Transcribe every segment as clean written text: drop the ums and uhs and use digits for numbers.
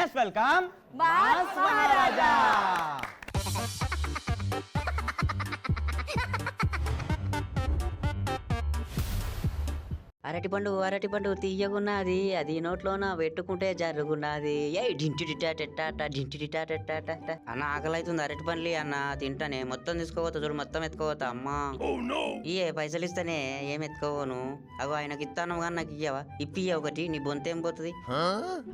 Let's welcome mass మహారాజా. అరటి పండు తీయగున్నది, అది నోట్లోన పెట్టుకుంటే జరుగున్నది. ఏ డింటిడిటాట అన్న ఆకలి అవుతుంది. అరటి పండ్లు అన్న తింటానే, మొత్తం తీసుకోవద్దు చూడు, మొత్తం ఎత్తుకోవద్దా అమ్మా. ఇయే పైసలు ఇస్తానే, ఏం ఎత్తుకోవను. అగో ఆయనకి ఇస్తాను కానీ నాకు ఇయ్యవా? ఇప్పియ్య ఒకటి, నీ బొంతేం పోతుంది.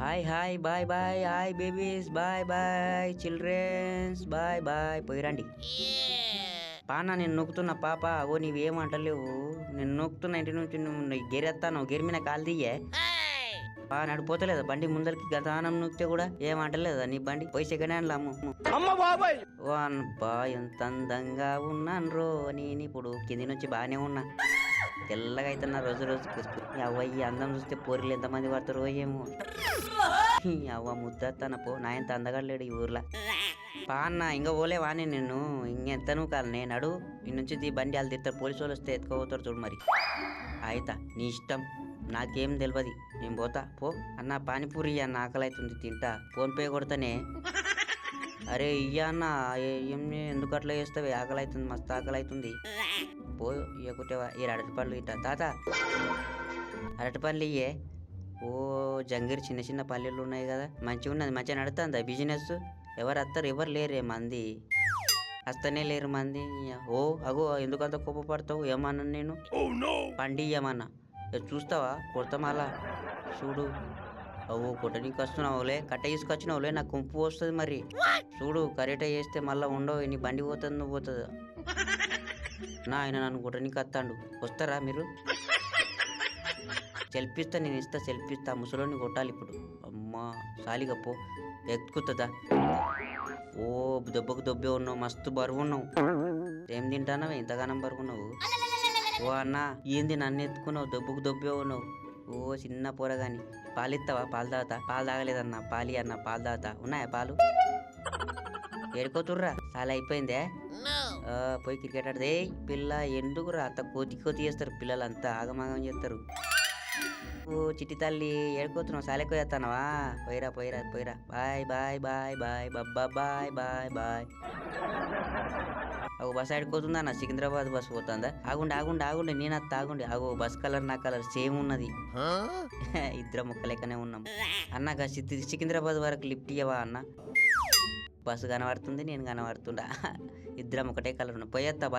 Hi hi bye bye, hi babies, bye bye childrens, bye bye, పోయిరండి. పానా నేను నొక్కుతున్నా పాప, ఓ నీవేమంటలేవు, నేను నొక్కుతున్నా ఇంటి నుంచి. నువ్వు గెరెత్తాను, గెరి మీద కాలు తీయే బా నడిపోతలేదా బండి ముందరికి? గతానం నొక్కితే కూడా ఏమంటలేదా నీ బండి? పోయి సెకండ్ హ్యాండ్ అమ్ము. ఓ అబ్బా ఎంత అందంగా ఉన్నాను రో, నేను ఇప్పుడు కింది నుంచి బాగానే ఉన్నా, తెల్లగా అవుతున్నా రోజు రోజుకి. అవ్వయ్యి అందం చూస్తే పోరీలు ఎంతమంది పడతారో ఏమో. అవ్వ ముద్దత్తాన పో, నా ఎంత అందగలేడు ఈ ఊర్లో. పా అన్న ఇంకా పోలే వాణి, నిన్ను ఇంకెంతను కాదు నేను అడు ఈ నుంచి ఈ బండి వాళ్ళు తిడతారు, పోలీసు వాళ్ళు వస్తే ఎత్తుకోపోతారు చూడు. మరి అయితా నీ ఇష్టం, నాకేం తెలియదు, నేను పోతా పో. అన్న పానీపూరి అన్న ఆకలి అవుతుంది, తింటా, ఫోన్ పే కొడతానే. అరే ఇయ్యా అన్న, ఎందుకు అట్లా చేస్తావే? ఆకలి అవుతుంది, మస్తు ఆకలి అవుతుంది, పో ఇయ్యకుంటేవా. ఈ అరటిపళ్ళు తింటా తాత, అరటిపళ్ళు ఇయ్యే. ఓ జంగిరి చిన్న చిన్న పల్లెలు ఉన్నాయి కదా, మంచిగా ఉన్నది, మంచిగా నడుతుందా బిజినెస్? ఎవరు వస్తారు? ఎవరు లేరే మంది, వస్తనే లేరు మంది. ఓ అగో ఎందుకంత కోపపడతావు? ఏమన్నా నేను పండి ఏమన్నా చూస్తావా? కొడతామలా చూడు. అవో కొట్టడానికి వస్తున్నావులే, కట్ట తీసుకొచ్చినావులే, నాకు కుంపు వస్తుంది. మరి చూడు కరెక్ట్ చేస్తే మళ్ళీ ఉండవు, నీ బండి పోతుంది, నువ్వు పోతుంది. నా ఆయన నన్ను కొట్టడానికి వస్తాడు, వస్తారా మీరు? సెల్ఫిస్తా, నేను ఇస్తా సెల్ఫిస్తా. ముసలోని కొట్టాలి ఇప్పుడు. అమ్మా సాలిగా పో, ఎక్కుతుందా? ఓ దెబ్బకు దెబ్బే ఉన్నావు, మస్తు బరువు ఉన్నావు. ఏం తింటానవే ఇంతగానం బరుగున్నావు? ఓ అన్న ఏంది నన్ను ఎత్తుకున్నావు, దెబ్బకు దెబ్బే ఉన్నావు. ఓ చిన్న పోరగాని, పాలు ఇస్తావా? పాలు తాగుతా. పాలు తాగలేదన్నా, పాలి అన్న, పాలు తాగుతా. ఉన్నాయా పాలు? ఏడుకోతుర్రా, చాలా అయిపోయిందే. పోయి క్రికెట్ ఆడదే. పిల్ల ఎందుకు రా అంత కోతి కోతి చేస్తారు, పిల్లలంతా ఆగమాగం చేస్తారు. ఓ చిట్టి తల్లి ఏడుకోతున్నావు, సాలెక్కువ చేస్తానవా? పోయిరా పోయిరా పోయిరా, బాయ్ బాయ్ బాయ్ బాయ్ బబ్బా బాయ్ బాయ్ బాయ్. అగో బస్ ఆడుకోతుందా అన్న, సికింద్రాబాద్ బస్ పోతుందా? ఆగుండి ఆగుండి ఆగుండి, నేను అత్త ఆగుండి. అగో బస్ కలర్ నా కలర్ సేమ్ ఉన్నది, ఇద్దరం ఒక్క లెక్కనే ఉన్నాం. అన్నగా సికింద్రాబాద్ వరకు లిఫ్ట్ ఇవ్వవా అన్న? బస్సు కనబడుతుంది, నేను కనబడుతుండా, ఇద్దరం ఒకటే కలర్ ఉన్నాం. పోయేస్తా బాయ్.